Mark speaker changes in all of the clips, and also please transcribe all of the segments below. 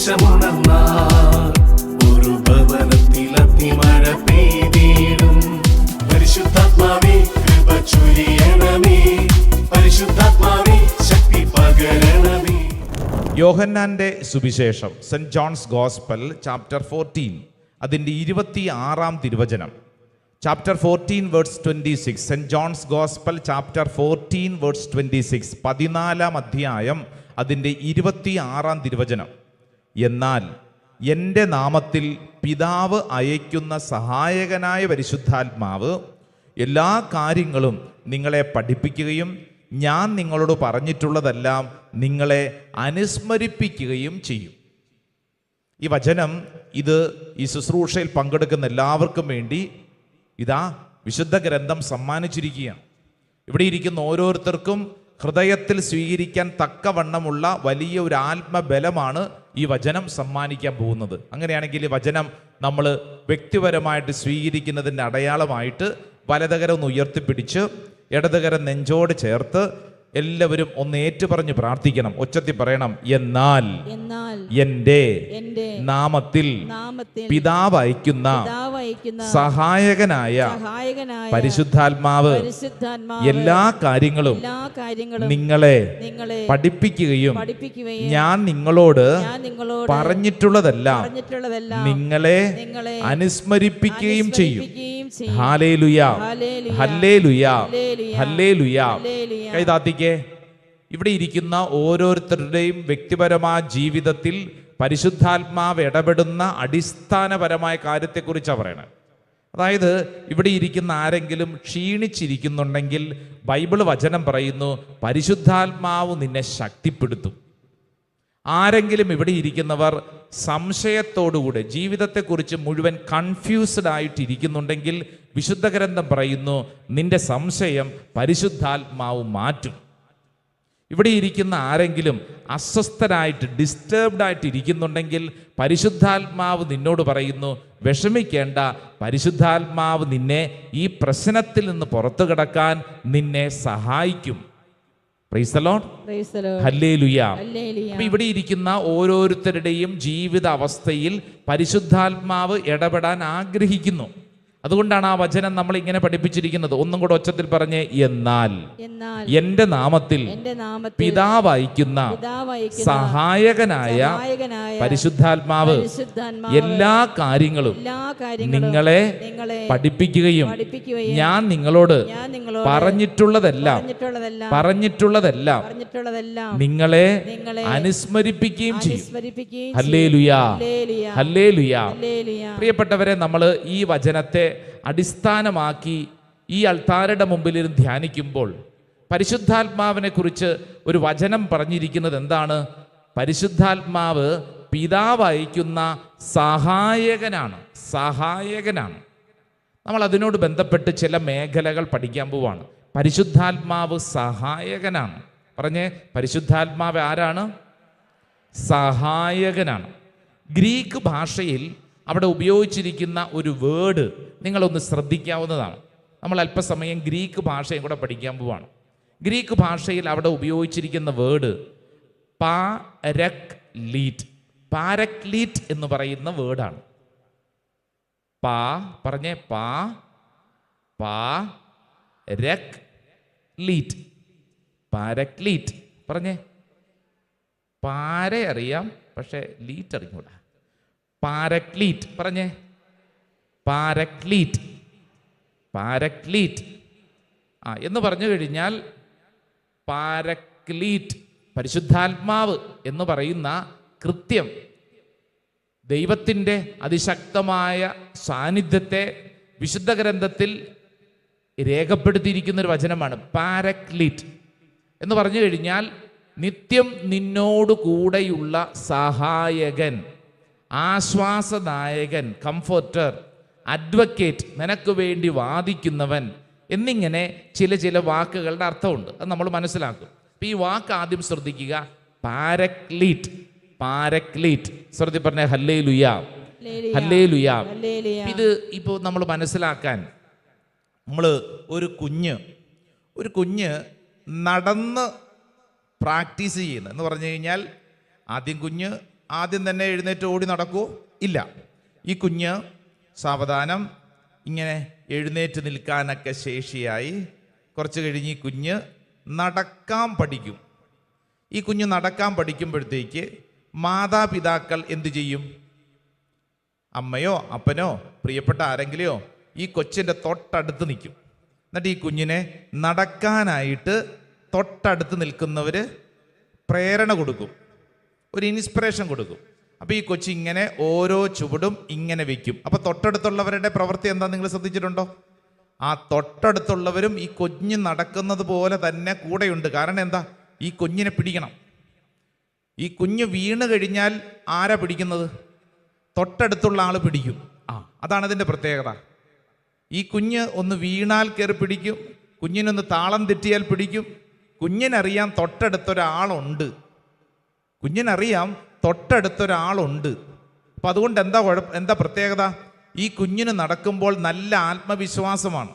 Speaker 1: സുവിശേഷമുണർന്നാൽ ഒരു ഭവനത്തിൽ അഗ്നിമഴ പെയ്തിടും. പരിശുദ്ധാത്മാവേ കൃപ ചൊരിയണമേ, പരിശുദ്ധാത്മാവേ ശക്തി പകരണമേ.
Speaker 2: യോഹന്നാന്റെ സുവിശേഷം, സെന്റ് ജോൺസ് ഗോസ്പൽ ചാപ്റ്റർ 14, അതിൻ്റെ 26-ാം തിരുവചനം. Chapter 14 verse 26. Saint John's gospel chapter 14 verse 26, 14-ാം അധ്യായം, അതിൻ്റെ 26-ാം തിരുവചനം. എന്നാൽ എൻ്റെ നാമത്തിൽ പിതാവ് അയക്കുന്ന സഹായകനായ പരിശുദ്ധാത്മാവ് എല്ലാ കാര്യങ്ങളും നിങ്ങളെ പഠിപ്പിക്കുകയും ഞാൻ നിങ്ങളോട് പറഞ്ഞിട്ടുള്ളതെല്ലാം നിങ്ങളെ അനുസ്മരിപ്പിക്കുകയും ചെയ്യും. ഈ വചനം ഈ ശുശ്രൂഷയിൽ പങ്കെടുക്കുന്ന എല്ലാവർക്കും വേണ്ടി ഇതാ വിശുദ്ധ ഗ്രന്ഥം സമ്മാനിച്ചിരിക്കുകയാണ്. ഇവിടെ ഇരിക്കുന്ന ഓരോരുത്തർക്കും ഹൃദയത്തിൽ സ്വീകരിക്കാൻ തക്കവണ്ണമുള്ള വലിയ ഒരു ആത്മബലമാണ് ഈ വചനം സമ്മാനിക്കാൻ പോകുന്നത്. അങ്ങനെയാണെങ്കിൽ ഈ വചനം നമ്മൾ വ്യക്തിപരമായിട്ട് സ്വീകരിക്കുന്നതിൻ്റെ അടയാളമായിട്ട് വലതുകരം ഒന്ന് ഉയർത്തിപ്പിടിച്ച് ഇടതുകരം നെഞ്ചോട് ചേർത്ത് എല്ലാവരും ഒന്ന് ഏറ്റുപറഞ്ഞ് പ്രാർത്ഥിക്കണം. ഒച്ചത്തിൽ പറയണം, എന്നാൽ എൻ്റെ നാമത്തിൽ പിതാവ് അയക്കുന്ന സഹായകനായ പരിശുദ്ധാത്മാവ് എല്ലാ കാര്യങ്ങളും നിങ്ങളെ പഠിപ്പിക്കുകയും ഞാൻ നിങ്ങളോട് പറഞ്ഞിട്ടുള്ളതെല്ലാം നിങ്ങളെ അനുസ്മരിപ്പിക്കുകയും ചെയ്യും. Hallelujah, hallelujah, hallelujah. കൈതാത്തിക്കേ. ഇവിടെ ഇരിക്കുന്ന ഓരോരുത്തരുടെയും വ്യക്തിപരമായ ജീവിതത്തിൽ പരിശുദ്ധാത്മാവ് ഇടപെടുന്ന അടിസ്ഥാനപരമായ കാര്യത്തെക്കുറിച്ചാണ് പറയണത്. അതായത് ഇവിടെ ഇരിക്കുന്ന ആരെങ്കിലും ക്ഷീണിച്ചിരിക്കുന്നുണ്ടെങ്കിൽ ബൈബിൾ വചനം പറയുന്നു പരിശുദ്ധാത്മാവ് നിന്നെ ശക്തിപ്പെടുത്തും. ആരെങ്കിലും ഇവിടെ ഇരിക്കുന്നവർ സംശയത്തോടുകൂടെ ജീവിതത്തെക്കുറിച്ച് മുഴുവൻ കൺഫ്യൂസ്ഡ് ആയിട്ടിരിക്കുന്നുണ്ടെങ്കിൽ വിശുദ്ധ ഗ്രന്ഥം പറയുന്നു നിന്റെ സംശയം പരിശുദ്ധാത്മാവ് മാറ്റും. ഇവിടെ ഇരിക്കുന്ന ആരെങ്കിലും അസ്വസ്ഥരായിട്ട് ഡിസ്റ്റർബ്ഡ് ആയിട്ട് ഇരിക്കുന്നുണ്ടെങ്കിൽ പരിശുദ്ധാത്മാവ് നിന്നോട് പറയുന്നു വിഷമിക്കേണ്ട, പരിശുദ്ധാത്മാവ് നിന്നെ ഈ പ്രശ്നത്തിൽ നിന്ന് പുറത്തു കടക്കാൻ നിന്നെ സഹായിക്കും. Price the Lord, hallelujah. അപ്പോൾ ഇവിടെ ഇരിക്കുന്ന ഓരോരുത്തരുടെയും ജീവിത അവസ്ഥയിൽ പരിശുദ്ധാത്മാവ് ഇടപെടാൻ ആഗ്രഹിക്കുന്നു. അതുകൊണ്ടാണ് ആ വചനം നമ്മൾ ഇങ്ങനെ പഠിപ്പിച്ചിരിക്കുന്നത്. ഒന്നും കൂടെ ഒച്ചത്തിൽ പറഞ്ഞേ, എന്നാൽ എൻ്റെ നാമത്തിൽ പിതാവ് അയക്കുന്ന സഹായകനായ പരിശുദ്ധാത്മാവ് എല്ലാ കാര്യങ്ങളും നിങ്ങളെ പഠിപ്പിക്കുകയും ഞാൻ നിങ്ങളോട് പറഞ്ഞിട്ടുള്ളതെല്ലാം നിങ്ങളെ അനുസ്മരിപ്പിക്കുകയും ചെയ്യും. Hallelujah, hallelujah. പ്രിയപ്പെട്ടവരെ, നമ്മൾ ഈ വചനത്തെ അടിസ്ഥാനമാക്കി ഈ അൾത്താരയുടെ മുമ്പിലിരുന്ന് ധ്യാനിക്കുമ്പോൾ പരിശുദ്ധാത്മാവിനെ കുറിച്ച് ഒരു വചനം പറഞ്ഞിരിക്കുന്നത് എന്താണ്? പരിശുദ്ധാത്മാവ് പിതാവ് അയക്കുന്ന സഹായകനാണ്. നമ്മൾ അതിനോട് ബന്ധപ്പെട്ട് ചില മേഖലകൾ പഠിക്കാൻ പോവാണ്. പരിശുദ്ധാത്മാവ് സഹായകനാണ്. പറഞ്ഞേ, പരിശുദ്ധാത്മാവ് ആരാണ്? സഹായകനാണ്. ഗ്രീക്ക് ഭാഷയിൽ അവിടെ ഉപയോഗിച്ചിരിക്കുന്ന ഒരു വേർഡ് നിങ്ങളൊന്ന് ശ്രദ്ധിക്കാവുന്നതാണ്. നമ്മൾ അല്പസമയം ഗ്രീക്ക് ഭാഷയും കൂടെ പഠിക്കാൻ പോവാണ്. ഗ്രീക്ക് ഭാഷയിൽ അവിടെ ഉപയോഗിച്ചിരിക്കുന്ന വേർഡ് പാരക്ലീറ്റ് എന്ന് പറയുന്ന വേർഡാണ്. പറഞ്ഞേ, പാരക്ലീറ്റ്. പറഞ്ഞേ, പാര അറിയാം, പക്ഷെ ലീറ്റ് അറിഞ്ഞൂടാ. പാരക്ലീറ്റ്. പറഞ്ഞേ, പാരക്ലീറ്റ് എന്ന് പറഞ്ഞു കഴിഞ്ഞാൽ പാരക്ലീറ്റ്, പരിശുദ്ധാത്മാവ് എന്ന് പറയുന്ന കൃത്യം ദൈവത്തിൻ്റെ അതിശക്തമായ സാന്നിധ്യത്തെ വിശുദ്ധ ഗ്രന്ഥത്തിൽ രേഖപ്പെടുത്തിയിരിക്കുന്ന ഒരു വചനമാണ്. പാരക്ലീറ്റ് എന്ന് പറഞ്ഞു കഴിഞ്ഞാൽ നിത്യം നിന്നോട് കൂടെയുള്ള സഹായകൻ, ആശ്വാസദായകൻ, കംഫർട്ടർ, അഡ്വക്കേറ്റ്, നിനക്ക് വേണ്ടി വാദിക്കുന്നവൻ എന്നിങ്ങനെ ചില വാക്കുകളുടെ അർത്ഥമുണ്ട്. അത് നമ്മൾ മനസ്സിലാക്കും. അപ്പം ഈ വാക്ക് ആദ്യം ശ്രദ്ധിക്കുക, പാരക്ലീറ്റ്. ശ്രദ്ധി പറഞ്ഞ ഹല്ലേലൂയ, ഹല്ലേലൂയ. ഇത് ഇപ്പോൾ നമ്മൾ മനസ്സിലാക്കാൻ നമ്മൾ ഒരു കുഞ്ഞ് നടന്ന് പ്രാക്ടീസ് ചെയ്യുന്നത് എന്ന് പറഞ്ഞു കഴിഞ്ഞാൽ ആദ്യം കുഞ്ഞ് ആദ്യം തന്നെ എഴുന്നേറ്റ് ഓടി നടക്കുമോ? ഇല്ല. ഈ കുഞ്ഞ് സാവധാനം ഇങ്ങനെ എഴുന്നേറ്റ് നിൽക്കാനൊക്കെ ശേഷിയായി കുറച്ച് കഴിഞ്ഞ് ഈ കുഞ്ഞ് നടക്കാൻ പഠിക്കും. ഈ കുഞ്ഞ് നടക്കാൻ പഠിക്കുമ്പോഴത്തേക്ക് മാതാപിതാക്കൾ എന്തു ചെയ്യും? അമ്മയോ അപ്പനോ പ്രിയപ്പെട്ട ആരെങ്കിലെയോ ഈ കൊച്ചിൻ്റെ തൊട്ടടുത്ത് നിൽക്കും. എന്നിട്ട് ഈ കുഞ്ഞിനെ നടക്കാനായിട്ട് തൊട്ടടുത്ത് നിൽക്കുന്നവർ പ്രേരണ കൊടുക്കും, ഒരു ഇൻസ്പിറേഷൻ കൊടുക്കും. അപ്പോൾ ഈ കൊച്ചി ഇങ്ങനെ ഓരോ ചുവടും ഇങ്ങനെ വെക്കും. അപ്പോൾ തൊട്ടടുത്തുള്ളവരുടെ പ്രവൃത്തി എന്താ നിങ്ങൾ ശ്രദ്ധിച്ചിട്ടുണ്ടോ? ആ തൊട്ടടുത്തുള്ളവരും ഈ കുഞ്ഞ് നടക്കുന്നത് പോലെ തന്നെ കൂടെയുണ്ട്. കാരണം എന്താ? ഈ കുഞ്ഞിനെ പിടിക്കണം. ഈ കുഞ്ഞ് വീണ് കഴിഞ്ഞാൽ ആരാ പിടിക്കുന്നത്? തൊട്ടടുത്തുള്ള ആൾ പിടിക്കും. അതാണ് അതിൻ്റെ പ്രത്യേകത. ഈ കുഞ്ഞ് ഒന്ന് വീണാൽ കയറി പിടിക്കും, കുഞ്ഞിനൊന്ന് താളം തെറ്റിയാൽ പിടിക്കും. കുഞ്ഞിനറിയാം തൊട്ടടുത്തൊരാളുണ്ട്, കുഞ്ഞിനറിയാം തൊട്ടടുത്തൊരാളുണ്ട്. അപ്പം അതുകൊണ്ട് എന്താ പ്രത്യേകത? ഈ കുഞ്ഞിന് നടക്കുമ്പോൾ നല്ല ആത്മവിശ്വാസമാണ്.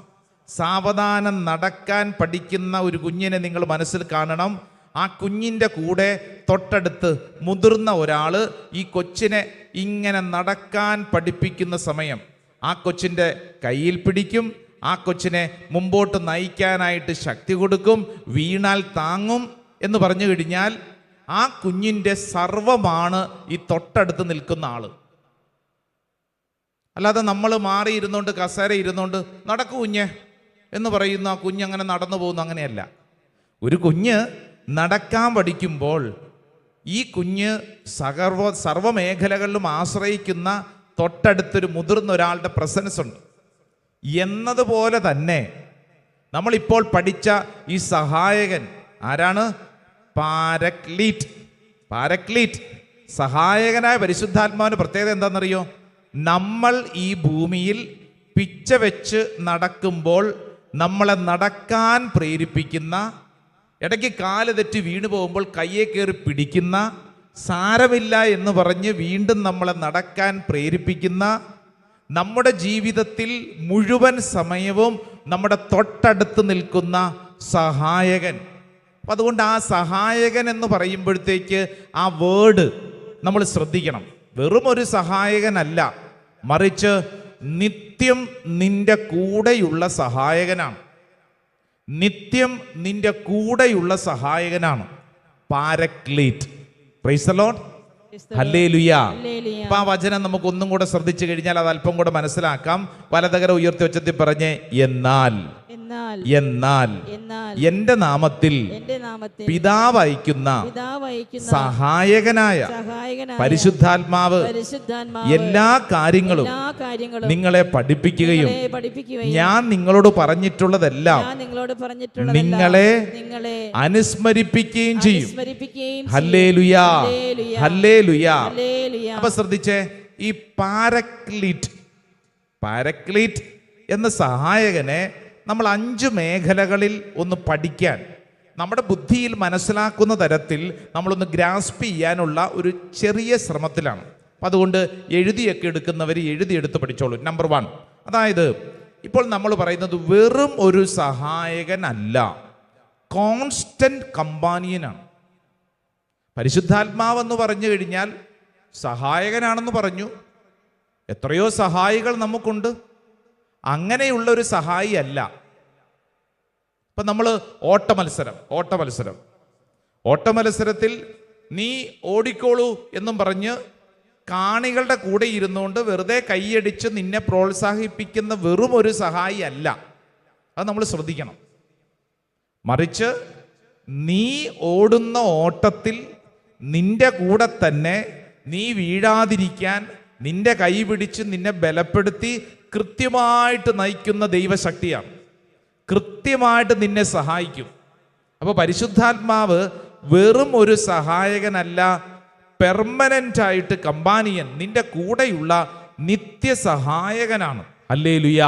Speaker 2: സാവധാനം നടക്കാൻ പഠിക്കുന്ന ഒരു കുഞ്ഞിനെ നിങ്ങൾ മനസ്സിൽ കാണണം. ആ കുഞ്ഞിൻ്റെ കൂടെ തൊട്ടടുത്ത് മുതിർന്ന ഒരാൾ ഈ കൊച്ചിനെ ഇങ്ങനെ നടക്കാൻ പഠിപ്പിക്കുന്ന സമയം ആ കൊച്ചിൻ്റെ കയ്യിൽ പിടിക്കും, ആ കൊച്ചിനെ മുമ്പോട്ട് നയിക്കാനായിട്ട് ശക്തി കൊടുക്കും, വീണാൽ താങ്ങും എന്ന് പറഞ്ഞു കഴിഞ്ഞാൽ ആ കുഞ്ഞിൻ്റെ സർവമാണ് ഈ തൊട്ടടുത്ത് നിൽക്കുന്ന ആൾ. അല്ലാതെ നമ്മൾ മാറി ഇരുന്നുകൊണ്ട് കസേര ഇരുന്നുകൊണ്ട് നടക്കൂ കുഞ്ഞ് എന്ന് പറയുന്ന ആ കുഞ്ഞങ്ങനെ നടന്നു പോകുന്നു, അങ്ങനെയല്ല. ഒരു കുഞ്ഞ് നടക്കാൻ പഠിക്കുമ്പോൾ ഈ കുഞ്ഞ് സർവമേഖലകളിലും ആശ്രയിക്കുന്ന തൊട്ടടുത്തൊരു മുതിർന്ന ഒരാളുടെ പ്രസൻസ് ഉണ്ട്. എന്നതുപോലെ തന്നെ നമ്മളിപ്പോൾ പഠിച്ച ഈ സഹായകൻ ആരാണ്? പാരക്ലീറ്റ്. സഹായകനായ പരിശുദ്ധാത്മാവിൻ്റെ പ്രത്യേകത എന്താണെന്നറിയോ? നമ്മൾ ഈ ഭൂമിയിൽ പിച്ച വെച്ച് നടക്കുമ്പോൾ നമ്മളെ നടക്കാൻ പ്രേരിപ്പിക്കുന്ന, ഇടയ്ക്ക് കാല് തെറ്റി വീണു പോകുമ്പോൾ കയ്യെ കയറി പിടിക്കുന്ന, സാരമില്ല എന്ന് പറഞ്ഞ് വീണ്ടും നമ്മളെ നടക്കാൻ പ്രേരിപ്പിക്കുന്ന, നമ്മുടെ ജീവിതത്തിൽ മുഴുവൻ സമയവും നമ്മുടെ തൊട്ടടുത്ത് നിൽക്കുന്ന സഹായകൻ. അപ്പം അതുകൊണ്ട് ആ സഹായകൻ എന്ന് പറയുമ്പോഴത്തേക്ക് ആ വേർഡ് നമ്മൾ ശ്രദ്ധിക്കണം. വെറും ഒരു സഹായകനല്ല, മറിച്ച് നിത്യം നിന്റെ കൂടെയുള്ള സഹായകനാണ്. നിത്യം നിന്റെ കൂടെയുള്ള സഹായകനാണ് paraclete. Praise the Lord. Hallelujah. അപ്പൊ ആ വചനം നമുക്ക് ഒന്നും കൂടെ ശ്രദ്ധിച്ചു കഴിഞ്ഞാൽ അത് അല്പം കൂടെ മനസ്സിലാക്കാം. വലതുകരം ഉയർത്തി ഉച്ചത്തിൽ പറഞ്ഞ് എന്നാൽ എന്റെ നാമത്തിൽ പിതാവ് അയക്കുന്ന സഹായകനായ പരിശുദ്ധാത്മാവ് എല്ലാ കാര്യങ്ങളും നിങ്ങളെ പഠിപ്പിക്കുകയും ഞാൻ നിങ്ങളോട് പറഞ്ഞിട്ടുള്ളതെല്ലാം നിങ്ങളെ അനുസ്മരിപ്പിക്കുകയും ചെയ്യും. Hallelujah, hallelujah. അപ്പൊ ശ്രദ്ധിച്ചേ, ഈ പാരക്ലീറ്റ് എന്ന സഹായകനെ നമ്മൾ 5 മേഖലകളിൽ ഒന്ന് പഠിക്കാൻ, നമ്മുടെ ബുദ്ധിയിൽ മനസ്സിലാക്കുന്ന തരത്തിൽ നമ്മളൊന്ന് ഗ്രാസ്പ് ചെയ്യാനുള്ള ഒരു ചെറിയ ശ്രമത്തിലാണ്. അപ്പം അതുകൊണ്ട് എഴുതിയൊക്കെ എടുക്കുന്നവർ എഴുതിയെടുത്ത് പഠിച്ചോളൂ. നമ്പർ 1, അതായത് ഇപ്പോൾ നമ്മൾ പറയുന്നത് വെറും ഒരു സഹായകനല്ല, കോൺസ്റ്റന്റ് കമ്പാനിയനാണ്. പരിശുദ്ധാത്മാവെന്ന് പറഞ്ഞു കഴിഞ്ഞാൽ സഹായകനാണെന്ന് പറഞ്ഞു. എത്രയോ സഹായികൾ നമുക്കുണ്ട്. അങ്ങനെയുള്ള ഒരു സഹായി അല്ല. ഇപ്പം നമ്മൾ ഓട്ടമത്സരത്തിൽ നീ ഓടിക്കോളൂ എന്നും പറഞ്ഞ് കാണികളുടെ കൂടെ ഇരുന്നുകൊണ്ട് വെറുതെ കൈയടിച്ച് നിന്നെ പ്രോത്സാഹിപ്പിക്കുന്ന വെറും ഒരു സഹായി അല്ല. അത് നമ്മൾ ശ്രദ്ധിക്കണം. മറിച്ച് നീ ഓടുന്ന ഓട്ടത്തിൽ നിന്റെ കൂടെ തന്നെ നീ വീഴാതിരിക്കാൻ നിന്റെ കൈ പിടിച്ച് നിന്നെ ബലപ്പെടുത്തി കൃത്യമായിട്ട് നയിക്കുന്ന ദൈവശക്തിയാണ്. കൃത്യമായിട്ട് നിന്നെ സഹായിക്കും. അപ്പോൾ പരിശുദ്ധാത്മാവ് വെറും ഒരു സഹായകനല്ല, പെർമനന്റ് ആയിട്ട് കമ്പാനിയൻ, നിന്റെ കൂടെയുള്ള നിത്യസഹായകനാണ്. ഹല്ലേലൂയ.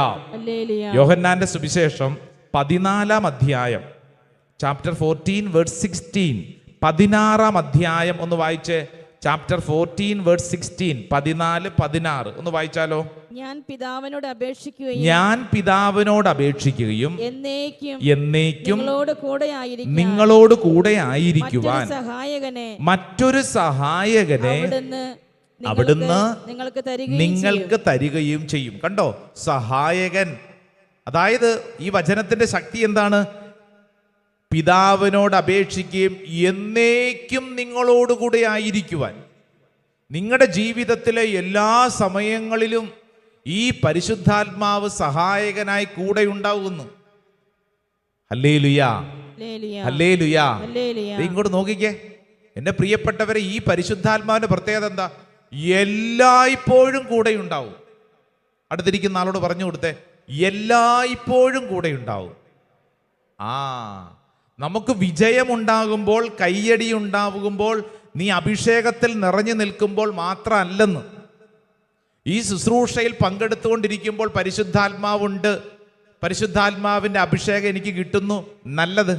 Speaker 2: യോഹന്നാന്റെ സുവിശേഷം 14-ാം അധ്യായം, ചാപ്റ്റർ 14 വേഴ്സ് 16, 16-ാം അധ്യായം ഒന്ന് വായിച്ചേ. ചാപ്റ്റർ 14 വേഴ്സ് 16, 14-16 ഒന്ന് വായിച്ചാലോ.
Speaker 3: ഞാൻ പിതാവിനോട് അപേക്ഷിക്കുകയും
Speaker 2: എന്നേക്കും
Speaker 3: നിങ്ങളോട് കൂടെ
Speaker 2: ആയിരിക്കുവാൻ മറ്റൊരു സഹായകനെ അവിടുന്ന് നിങ്ങൾക്ക് തരികയും ചെയ്യും. കണ്ടോ, സഹായകൻ. അതായത് ഈ വചനത്തിന്റെ ശക്തി എന്താണ്? പിതാവിനോട് അപേക്ഷിക്കുകയും എന്നേക്കും നിങ്ങളോടുകൂടെ ആയിരിക്കുവാൻ. നിങ്ങളുടെ ജീവിതത്തിലെ എല്ലാ സമയങ്ങളിലും ഈ പരിശുദ്ധാത്മാവ് സഹായകനായി കൂടെ ഉണ്ടാകുന്നു. ഹല്ലേലൂയാ, ഹല്ലേലൂയാ. ഇങ്ങോട്ട് നോക്കിക്കേ എന്റെ പ്രിയപ്പെട്ടവരെ, ഈ പരിശുദ്ധാത്മാവിന്റെ പ്രത്യേകത എന്താ? എല്ലായ്പ്പോഴും കൂടെ ഉണ്ടാവും. അടുത്തിരിക്കുന്ന ആളോട് പറഞ്ഞു കൊടുത്തേ, എല്ലായ്പ്പോഴും കൂടെ ഉണ്ടാവും. നമുക്ക് വിജയമുണ്ടാകുമ്പോൾ, കയ്യടി ഉണ്ടാകുമ്പോൾ, നീ അഭിഷേകത്തിൽ നിറഞ്ഞു നിൽക്കുമ്പോൾ മാത്രമല്ലെന്ന്. ഈ ശുശ്രൂഷയിൽ പങ്കെടുത്തുകൊണ്ടിരിക്കുമ്പോൾ പരിശുദ്ധാത്മാവുണ്ട്, പരിശുദ്ധാത്മാവിൻ്റെ അഭിഷേകം എനിക്ക് കിട്ടുന്നു, നല്ലത്.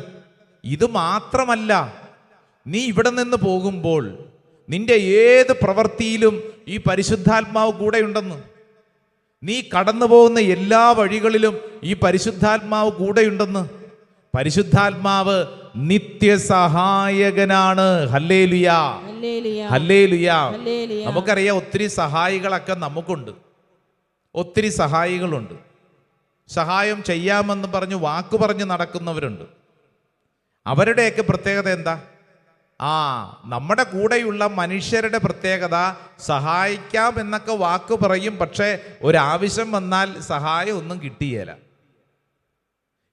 Speaker 2: ഇത് മാത്രമല്ല, നീ ഇവിടെ നിന്ന് പോകുമ്പോൾ നിന്റെ ഏത് പ്രവൃത്തിയിലും ഈ പരിശുദ്ധാത്മാവ് കൂടെയുണ്ടെന്ന്. നീ കടന്നു പോകുന്ന എല്ലാ വഴികളിലും ഈ പരിശുദ്ധാത്മാവ് കൂടെയുണ്ടെന്ന്. പരിശുദ്ധാത്മാവ് നിത്യസഹായകനാണ്. ഹല്ലേലൂയാ, ഹല്ലേലൂയാ. നമുക്കറിയാം ഒത്തിരി സഹായികളൊക്കെ നമുക്കുണ്ട്, ഒത്തിരി സഹായികളുണ്ട്. സഹായം ചെയ്യാമെന്ന് പറഞ്ഞ് വാക്ക് പറഞ്ഞ് നടക്കുന്നവരുണ്ട്. അവരുടെയൊക്കെ പ്രത്യേകത എന്താ? നമ്മുടെ കൂടെയുള്ള മനുഷ്യരുടെ പ്രത്യേകത സഹായിക്കാം എന്നൊക്കെ വാക്ക് പറയും, പക്ഷേ ഒരാവശ്യം വന്നാൽ സഹായം ഒന്നും കിട്ടിയേല.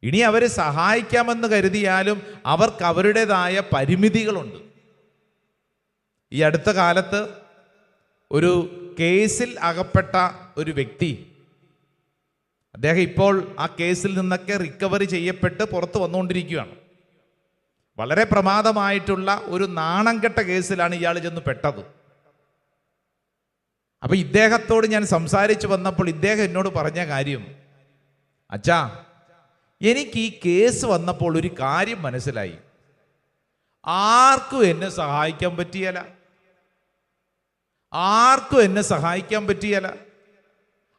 Speaker 2: ഇനി അവർ സഹായിക്കാമെന്ന് കരുതിയാലും അവർക്ക് അവരുടേതായ പരിമിതികളുണ്ട്. ഈ അടുത്ത കാലത്ത് ഒരു കേസിൽ അകപ്പെട്ട ഒരു വ്യക്തി, അദ്ദേഹം ഇപ്പോൾ ആ കേസിൽ നിന്നൊക്കെ റിക്കവറി ചെയ്യപ്പെട്ട് പുറത്തു വന്നുകൊണ്ടിരിക്കുകയാണ്. വളരെ പ്രമാദമായിട്ടുള്ള ഒരു നാണംകെട്ട കേസിലാണ് ഇയാൾ ചെന്ന് പെട്ടത്. അപ്പൊ ഇദ്ദേഹത്തോട് ഞാൻ സംസാരിച്ചു വന്നപ്പോൾ ഇദ്ദേഹം എന്നോട് പറഞ്ഞ കാര്യം, അച്ഛാ, എനിക്ക് ഈ കേസ് വന്നപ്പോൾ ഒരു കാര്യം മനസ്സിലായി. ആർക്കും എന്നെ സഹായിക്കാൻ പറ്റിയല്ല, ആർക്കും എന്നെ സഹായിക്കാൻ പറ്റിയല്ല.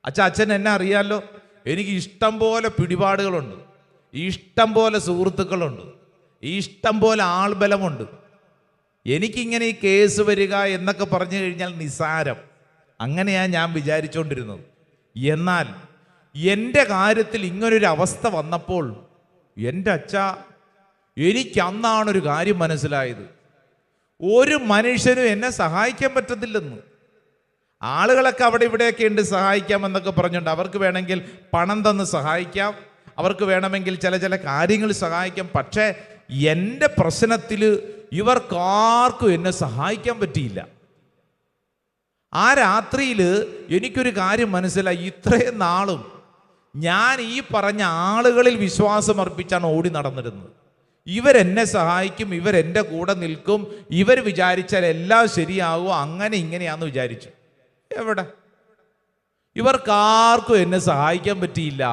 Speaker 2: അച്ഛൻ എന്നെ അറിയാലോ, എനിക്ക് ഇഷ്ടം പോലെ പിടിപാടുകളുണ്ട്, ഇഷ്ടം പോലെ സുഹൃത്തുക്കളുണ്ട്, ഇഷ്ടം പോലെ ആൾബലമുണ്ട്. എനിക്കിങ്ങനെ ഈ കേസ് വരിക എന്നൊക്കെ പറഞ്ഞു കഴിഞ്ഞാൽ നിസ്സാരം, അങ്ങനെയാണ് ഞാൻ വിചാരിച്ചുകൊണ്ടിരുന്നത്. എന്നാൽ എൻ്റെ കാര്യത്തിൽ ഇങ്ങനൊരു അവസ്ഥ വന്നപ്പോൾ എൻ്റെ അച്ഛാ, എനിക്ക് അന്നാണൊരു കാര്യം മനസ്സിലായത്. ഒരു മനുഷ്യനും എന്നെ സഹായിക്കാൻ പറ്റത്തില്ലെന്ന്. ആളുകളൊക്കെ അവിടെ ഇവിടെയൊക്കെ ഉണ്ട് സഹായിക്കാമെന്നൊക്കെ പറഞ്ഞുകൊണ്ട്, അവർക്ക് വേണമെങ്കിൽ പണം തന്ന് സഹായിക്കാം, അവർക്ക് വേണമെങ്കിൽ ചില കാര്യങ്ങൾ സഹായിക്കാം. പക്ഷേ എൻ്റെ പ്രശ്നത്തിൽ ഇവർക്കാർക്കും എന്നെ സഹായിക്കാൻ പറ്റിയില്ല. ആ രാത്രിയിൽ എനിക്കൊരു കാര്യം മനസ്സിലായി. ഇത്രയും നാളും ഞാൻ ഈ പറഞ്ഞ ആളുകളിൽ വിശ്വാസം അർപ്പിച്ചാണ് ഓടി നടന്നിരുന്നത്. ഇവരെന്നെ സഹായിക്കും, ഇവരെൻ്റെ കൂടെ നിൽക്കും, ഇവർ വിചാരിച്ചാൽ എല്ലാം ശരിയാകും, അങ്ങനെ ഇങ്ങനെയാന്ന് വിചാരിച്ചു. എവിടെ? ഇവർക്കാർക്കും എന്നെ സഹായിക്കാൻ പറ്റിയില്ല.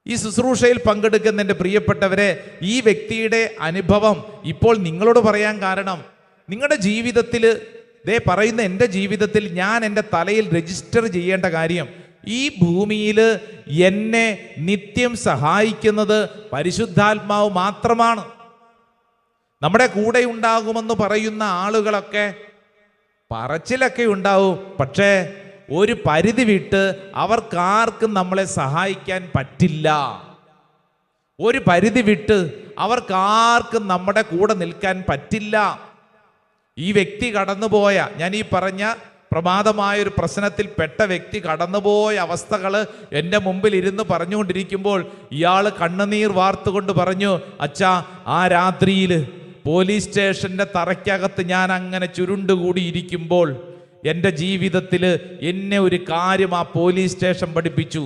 Speaker 2: ഈ ശുശ്രൂഷയിൽ പങ്കെടുക്കുന്ന എൻ്റെ പ്രിയപ്പെട്ടവരെ, ഈ വ്യക്തിയുടെ അനുഭവം ഇപ്പോൾ നിങ്ങളോട് പറയാൻ കാരണം, നിങ്ങളുടെ ജീവിതത്തിൽ പറയുന്ന എൻ്റെ ജീവിതത്തിൽ ഞാൻ എൻ്റെ തലയിൽ രജിസ്റ്റർ ചെയ്യേണ്ട കാര്യം, ഈ ഭൂമിയിൽ എന്നെ നിത്യം സഹായിക്കുന്നത് പരിശുദ്ധാത്മാവ് മാത്രമാണ്. നമ്മുടെ കൂടെ ഉണ്ടാകുമെന്ന് പറയുന്ന ആളുകളൊക്കെ പറച്ചിലൊക്കെ ഉണ്ടാവും, പക്ഷേ ഒരു പരിധി വിട്ട് അവർക്കാർക്കും നമ്മളെ സഹായിക്കാൻ പറ്റില്ല. ഒരു പരിധി വിട്ട് അവർക്കാർക്കും നമ്മുടെ കൂടെ നിൽക്കാൻ പറ്റില്ല. ഈ വ്യക്തി കടന്നുപോയ, ഞാൻ ഈ പറഞ്ഞ പ്രമാദമായൊരു പ്രശ്നത്തിൽ പെട്ട വ്യക്തി കടന്നുപോയ അവസ്ഥകൾ എൻ്റെ മുമ്പിൽ ഇരുന്ന് പറഞ്ഞുകൊണ്ടിരിക്കുമ്പോൾ ഇയാൾ കണ്ണുനീർ വാർത്തുകൊണ്ട് പറഞ്ഞു, അച്ഛാ, ആ രാത്രിയിൽ പോലീസ് സ്റ്റേഷൻ്റെ തറയ്ക്കകത്ത് ഞാൻ അങ്ങനെ ചുരുണ്ടുകൂടി ഇരിക്കുമ്പോൾ എൻ്റെ ജീവിതത്തിൽ എന്നെ ഒരു കാര്യം ആ പോലീസ് സ്റ്റേഷൻ പഠിപ്പിച്ചു.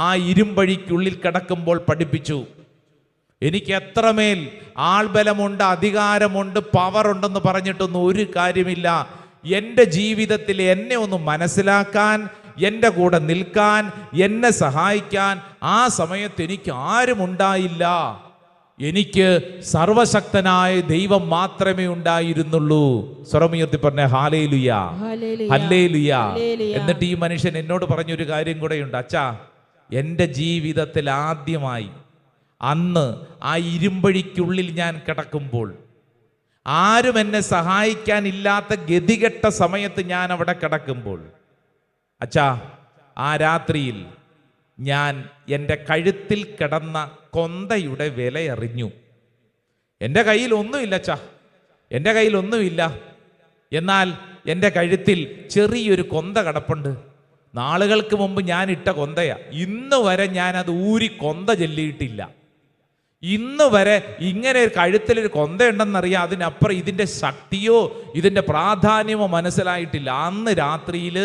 Speaker 2: ആ ഇരുമ്പഴിക്കുള്ളിൽ കിടക്കുമ്പോൾ പഠിപ്പിച്ചു, എനിക്ക് എത്രമേൽ ആൾബലമുണ്ട്, അധികാരമുണ്ട്, പവറുണ്ടെന്ന് പറഞ്ഞിട്ടൊന്നും ഒരു കാര്യമില്ല. എൻ്റെ ജീവിതത്തിൽ എന്നെ ഒന്ന് മനസ്സിലാക്കാൻ, എൻ്റെ കൂടെ നിൽക്കാൻ, എന്നെ സഹായിക്കാൻ ആ സമയത്ത് എനിക്ക് ആരും ഉണ്ടായില്ല. എനിക്ക് സർവശക്തനായ ദൈവം മാത്രമേ ഉണ്ടായിരുന്നുള്ളൂ. സ്വരമുയർത്തി പറഞ്ഞ ഹല്ലേലൂയ, ഹല്ലേലൂയ. എന്നിട്ട് ഈ മനുഷ്യൻ എന്നോട് പറഞ്ഞൊരു കാര്യം കൂടെയുണ്ട്. അച്ഛാ, എൻ്റെ ജീവിതത്തിൽ ആദ്യമായി അന്ന് ആ ഇരുമ്പഴിക്കുള്ളിൽ ഞാൻ കിടക്കുമ്പോൾ, ആരും എന്നെ സഹായിക്കാനില്ലാത്ത ഗതികെട്ട സമയത്ത് ഞാൻ അവിടെ കിടക്കുമ്പോൾ, അച്ഛാ, ആ രാത്രിയിൽ ഞാൻ എൻ്റെ കഴുത്തിൽ കിടന്ന കൊന്തയുടെ വിലയറിഞ്ഞു. എൻ്റെ കയ്യിൽ ഒന്നുമില്ല അച്ഛാ, എൻ്റെ കയ്യിൽ ഒന്നുമില്ല. എന്നാൽ എൻ്റെ കഴുത്തിൽ ചെറിയൊരു കൊന്ത കിടപ്പുണ്ട്. നാളുകൾക്ക് മുമ്പ് ഞാൻ ഇട്ട കൊന്തയാ. ഇന്ന് വരെ ഞാൻ അത് ഊരി കൊന്ത ചെല്ലിയിട്ടില്ല. ഇന്ന് വരെ ഇങ്ങനെ ഒരു കഴുത്തിലൊരു കൊന്തയുണ്ടെന്നറിയാം. അതിനപ്പുറം ഇതിൻ്റെ ശക്തിയോ ഇതിൻ്റെ പ്രാധാന്യമോ മനസ്സിലായിട്ടില്ല. അന്ന് രാത്രിയിൽ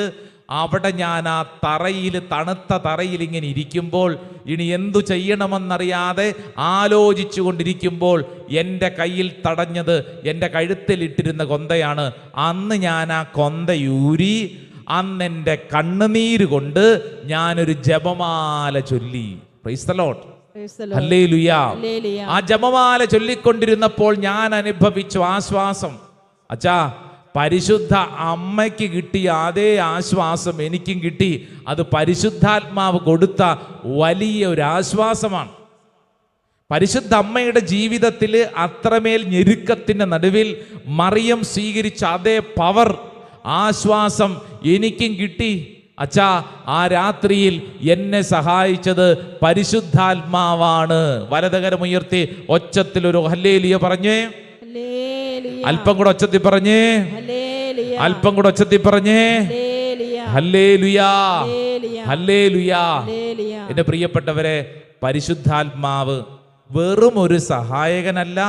Speaker 2: അവിടെ ഞാൻ ആ തറയിൽ, തണുത്ത തറയിൽ ഇങ്ങനെ ഇരിക്കുമ്പോൾ, ഇനി എന്തു ചെയ്യണമെന്നറിയാതെ ആലോചിച്ചു കൊണ്ടിരിക്കുമ്പോൾ എൻ്റെ കയ്യിൽ തടഞ്ഞത് എൻ്റെ കഴുത്തിലിട്ടിരുന്ന കൊന്തയാണ്. അന്ന് ഞാൻ ആ കൊന്തയൂരി അന്നെൻ്റെ കണ്ണുനീര് കൊണ്ട് ഞാനൊരു ജപമാല ചൊല്ലി. Price the Lord, hallelujah. ആ ജപമാല ചൊല്ലിക്കൊണ്ടിരുന്നപ്പോൾ ഞാൻ അനുഭവിച്ചു ആശ്വാസം. അച്ഛാ, പരിശുദ്ധ അമ്മയ്ക്ക് കിട്ടിയ അതേ ആശ്വാസം എനിക്കും കിട്ടി. അത് പരിശുദ്ധാത്മാവ് കൊടുത്ത വലിയ ഒരു ആശ്വാസമാണ്. പരിശുദ്ധ അമ്മയുടെ ജീവിതത്തിൽ അത്രമേൽ ഞെരുക്കത്തിൻ്റെ നടുവിൽ മറിയം സ്വീകരിച്ച അതേ പവർ, ആശ്വാസം എനിക്കും കിട്ടി. അച്ഛാ, ആ രാത്രിയിൽ എന്നെ സഹായിച്ചത് പരിശുദ്ധാത്മാവാണ്. വലതുകരമുയർത്തി ഒച്ചത്തിലൊരു ഹല്ലേലൂയ പറഞ്ഞേ. അല്പം കൂടെ ഒച്ചത്തിൽ പറഞ്ഞേ. അല്പം കൂടെ ഒച്ചത്തിൽ പറഞ്ഞേ. Hallelujah, hallelujah. എന്റെ പ്രിയപ്പെട്ടവരെ, പരിശുദ്ധാത്മാവ് വെറും ഒരു സഹായകനല്ല,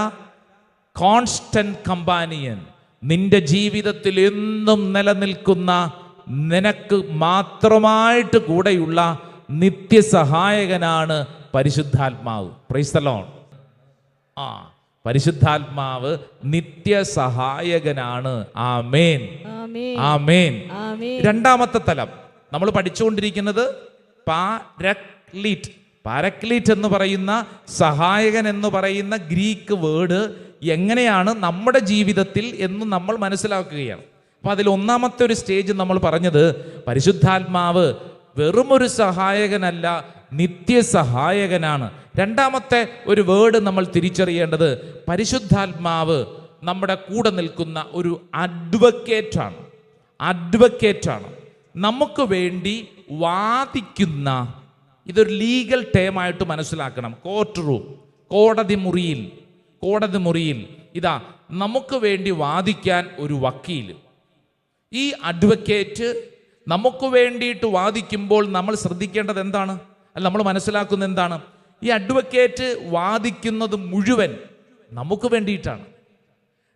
Speaker 2: കോൺസ്റ്റന്റ് കമ്പാനിയൻ. നിന്റെ ജീവിതത്തിൽ എന്നും നിലനിൽക്കുന്ന, നിനക്ക് മാത്രമായിട്ട് കൂടെയുള്ള നിത്യസഹായകനാണ് പരിശുദ്ധാത്മാവ്. Price the Lord. പരിശുദ്ധാത്മാവ് നിത്യസഹായകനാണ്. ആമേൻ, ആമേൻ. രണ്ടാമത്തെ തലം നമ്മൾ പഠിച്ചുകൊണ്ടിരിക്കുന്നത് പാരക്ലീറ്റ്. പാരക്ലീറ്റ് എന്ന് പറയുന്ന, സഹായകൻ എന്ന് പറയുന്ന ഗ്രീക്ക് വേർഡ് എങ്ങനെയാണ് നമ്മുടെ ജീവിതത്തിൽ എന്ന് നമ്മൾ മനസ്സിലാക്കുകയാണ്. അപ്പൊ അതിൽ ഒന്നാമത്തെ ഒരു സ്റ്റേജ് നമ്മൾ പറഞ്ഞത്, പരിശുദ്ധാത്മാവ് വെറുമൊരു സഹായകനല്ല, നിത്യസഹായകനാണ്. രണ്ടാമത്തെ ഒരു വേർഡ് നമ്മൾ തിരിച്ചറിയേണ്ടത്, പരിശുദ്ധാത്മാവ് നമ്മുടെ കൂടെ നിൽക്കുന്ന ഒരു അഡ്വക്കേറ്റാണ്. അഡ്വക്കേറ്റാണ്, നമുക്ക് വേണ്ടി വാദിക്കുന്ന. ഇതൊരു ലീഗൽ ടേമായിട്ട് മനസ്സിലാക്കണം. കോർട്ട് റൂം, കോടതി മുറിയിൽ ഇതാ നമുക്ക് വേണ്ടി വാദിക്കാൻ ഒരു വക്കീൽ. ഈ അഡ്വക്കേറ്റ് നമുക്ക് വേണ്ടിയിട്ട് വാദിക്കുമ്പോൾ നമ്മൾ ശ്രദ്ധിക്കേണ്ടത് എന്താണ്? അല്ല, നമ്മൾ മനസ്സിലാക്കുന്നത് എന്താണ്? ഈ അഡ്വക്കേറ്റ് വാദിക്കുന്നത് മുഴുവൻ നമുക്ക് വേണ്ടിയിട്ടാണ്.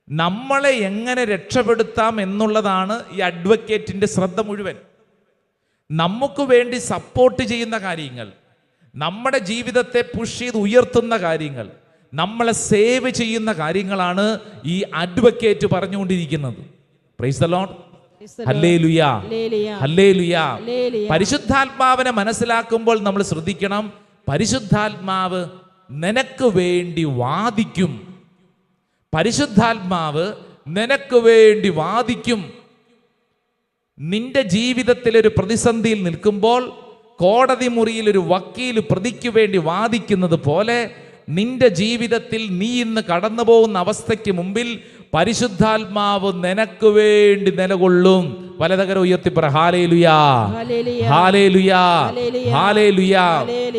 Speaker 2: നമ്മളെ എങ്ങനെ രക്ഷപ്പെടുത്താം എന്നുള്ളതാണ് ഈ അഡ്വക്കേറ്റിൻ്റെ ശ്രദ്ധ മുഴുവൻ. നമുക്ക് വേണ്ടി സപ്പോർട്ട് ചെയ്യുന്ന കാര്യങ്ങൾ, നമ്മുടെ ജീവിതത്തെ പുഷ് ചെയ്ത് ഉയർത്തുന്ന കാര്യങ്ങൾ, നമ്മളെ സേവ് ചെയ്യുന്ന കാര്യങ്ങളാണ് ഈ അഡ്വക്കേറ്റ് പറഞ്ഞുകൊണ്ടിരിക്കുന്നത്. Price the Lord, hallelujah, hallelujah. പരിശുദ്ധാത്മാവിനെ മനസ്സിലാക്കുമ്പോൾ നമ്മൾ ശ്രദ്ധിക്കണം, പരിശുദ്ധാത്മാവ് നിനക്ക് വേണ്ടി വാദിക്കും. പരിശുദ്ധാത്മാവ് നിനക്ക് വേണ്ടി വാദിക്കും. നിന്റെ ജീവിതത്തിൽ ഒരു പ്രതിസന്ധിയിൽ നിൽക്കുമ്പോൾ കോടതി മുറിയിൽ ഒരു വക്കീൽ പ്രതിക്ക് വേണ്ടി വാദിക്കുന്നത് പോലെ നിന്റെ ജീവിതത്തിൽ നീ ഇന്ന് കടന്നു പോകുന്ന അവസ്ഥയ്ക്ക് മുമ്പിൽ പരിശുദ്ധാത്മാവ് നിനക്ക് വേണ്ടി നിലകൊള്ളും. വലതുകരം ഉയർത്തി പറ ഹല്ലേലൂയ, ഹല്ലേലൂയ, ഹല്ലേലൂയ.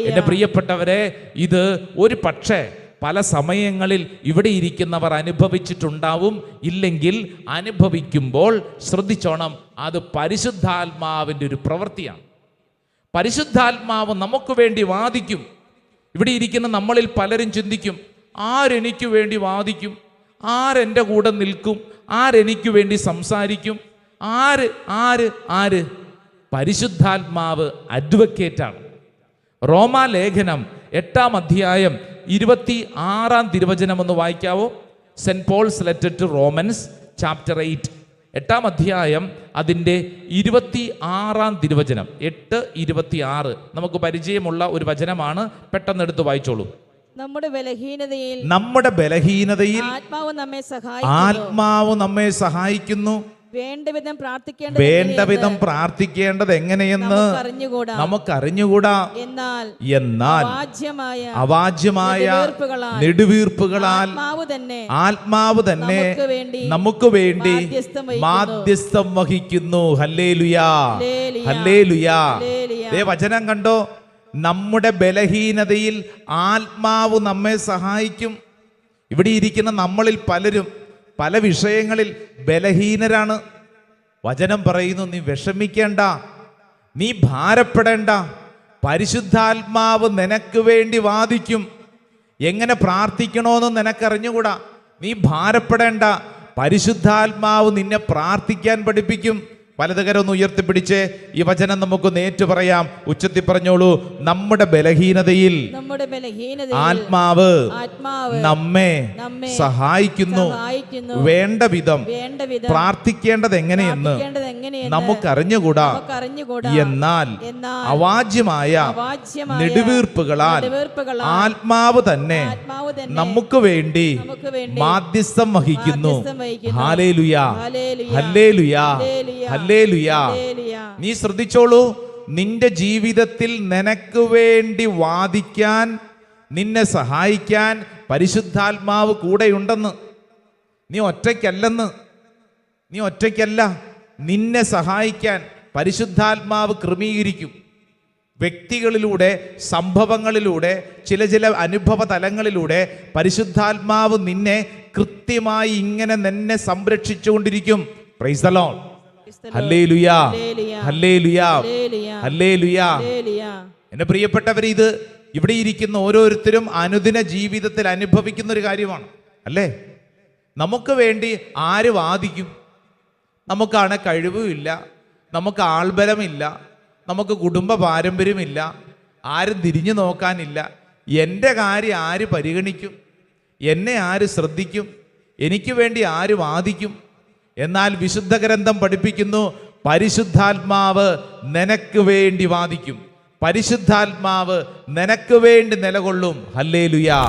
Speaker 2: എന്റെ പ്രിയപ്പെട്ടവരെ, ഇത് ഒരു പക്ഷേ പല സമയങ്ങളിൽ ഇവിടെ ഇരിക്കുന്നവർ അനുഭവിച്ചിട്ടുണ്ടാവും. ഇല്ലെങ്കിൽ അനുഭവിക്കുമ്പോൾ ശ്രദ്ധിച്ചോണം, അത് പരിശുദ്ധാത്മാവിൻ്റെ ഒരു പ്രവൃത്തിയാണ്. പരിശുദ്ധാത്മാവ് നമുക്ക് വേണ്ടി വാദിക്കും. ഇവിടെ ഇരിക്കുന്ന നമ്മളിൽ പലരും ചിന്തിക്കും, ആരെനിക്ക് വേണ്ടി വാദിക്കും? ആരെൻ്റെ കൂടെ നിൽക്കും? ആരെനിക്ക് വേണ്ടി സംസാരിക്കും? ആര്? പരിശുദ്ധാത്മാവ് അഡ്വക്കേറ്റാണ്. റോമാലേഖനം 8-ാം അധ്യായം 26-ാം തിരുവചനം ഒന്ന് വായിക്കാവോ? Saint Paul's letter to Romans chapter 8, 8-ാം അധ്യായം അതിൻ്റെ 26-ാം തിരുവചനം. 8:26 നമുക്ക് പരിചയമുള്ള ഒരു വചനമാണ്. പെട്ടെന്ന് എടുത്ത് വായിച്ചോളൂ.
Speaker 3: നമ്മുടെ
Speaker 2: ബലഹീനതയിൽ ആത്മാവ് നമ്മെ സഹായിക്കുന്നു. വേണ്ടവിധം പ്രാർത്ഥിക്കേണ്ടത് എങ്ങനെയെന്ന് നമുക്കറിഞ്ഞുകൂടാ. എന്നാൽ അവാച്യമായ നെടുവീർപ്പുകളാൽ ആത്മാവ് തന്നെ നമുക്ക് വേണ്ടി മാധ്യസ്ഥം വഹിക്കുന്നു. ഹല്ലേലൂയാ, ഹല്ലേലൂയാ. ദേ വചനം കണ്ടോ, നമ്മുടെ ബലഹീനതയിൽ ആത്മാവ് നമ്മെ സഹായിക്കും. ഇവിടെ ഇരിക്കുന്ന നമ്മളിൽ പലരും പല വിഷയങ്ങളിൽ ബലഹീനരാണ്. വചനം പറയുന്നു, നീ വിഷമിക്കേണ്ട, നീ ഭാരപ്പെടേണ്ട, പരിശുദ്ധാത്മാവ് നിനക്ക് വേണ്ടി വാദിക്കും. എങ്ങനെ പ്രാർത്ഥിക്കണമെന്ന് നിനക്കറിഞ്ഞുകൂടാ, നീ ഭാരപ്പെടേണ്ട, പരിശുദ്ധാത്മാവ് നിന്നെ പ്രാർത്ഥിക്കാൻ പഠിപ്പിക്കും. വലതുകരം ഉയർത്തിപ്പിടിച്ച് ഈ വചനം നമുക്ക് നേറ്റു പറയാം. ഉച്ചത്തിൽ പറഞ്ഞോളൂ, നമ്മുടെ ബലഹീനതയിൽ ആത്മാവ് നമ്മെ സഹായിക്കുന്നു. വേണ്ട വിധം പ്രാർത്ഥിക്കേണ്ടത് എങ്ങനെയെന്ന് നമുക്കറിഞ്ഞുകൂടാ. എന്നാൽ അവാച്യമായ നെടുവീർപ്പുകളാൽ ആത്മാവ് തന്നെ നമുക്ക് വേണ്ടി മാധ്യസ്ഥം വഹിക്കുന്നു. ഹല്ലേലൂയാ, ഹല്ലേലൂയാ, ഹല്ലേലൂയാ. നീ ശ്രദ്ധിച്ചോളൂ, നിന്റെ ജീവിതത്തിൽ നിനക്ക് വേണ്ടി വാദിക്കാൻ, നിന്നെ സഹായിക്കാൻ പരിശുദ്ധാത്മാവ് കൂടെയുണ്ടെന്ന്. നീ ഒറ്റയ്ക്കല്ല. നിന്നെ സഹായിക്കാൻ പരിശുദ്ധാത്മാവ് ക്രമീകരിക്കും. വ്യക്തികളിലൂടെ, സംഭവങ്ങളിലൂടെ, ചില അനുഭവ തലങ്ങളിലൂടെ പരിശുദ്ധാത്മാവ് നിന്നെ കൃത്യമായി ഇങ്ങനെ നിന്നെ സംരക്ഷിച്ചുകൊണ്ടിരിക്കും. Praise the Lord. Hallelujah, hallelujah, hallelujah. എന്റെ പ്രിയപ്പെട്ടവരെ, ഇത് ഇവിടെ ഇരിക്കുന്ന ഓരോരുത്തരും അനുദിന ജീവിതത്തിൽ അനുഭവിക്കുന്ന ഒരു കാര്യമാണ്, അല്ലേ? നമുക്ക് വേണ്ടി ആര് വാദിക്കും? നമുക്കാണ് കഴിവുമില്ല, നമുക്ക് ആൾബലമില്ല, നമുക്ക് കുടുംബ പാരമ്പര്യമില്ല, ആരും തിരിഞ്ഞു നോക്കാനില്ല. എൻ്റെ കാര്യം ആര് പരിഗണിക്കും? എന്നെ ആര് ശ്രദ്ധിക്കും? എനിക്ക് വേണ്ടി ആര് വാദിക്കും? എന്നാൽ വിശുദ്ധ ഗ്രന്ഥം പഠിപ്പിക്കുന്നു, പരിശുദ്ധാത്മാവ് നിനക്ക് വേണ്ടി വാദിക്കും. പരിശുദ്ധാത്മാവ് നിനക്ക് വേണ്ടി നിലകൊള്ളും. ഹല്ലേലൂയാ.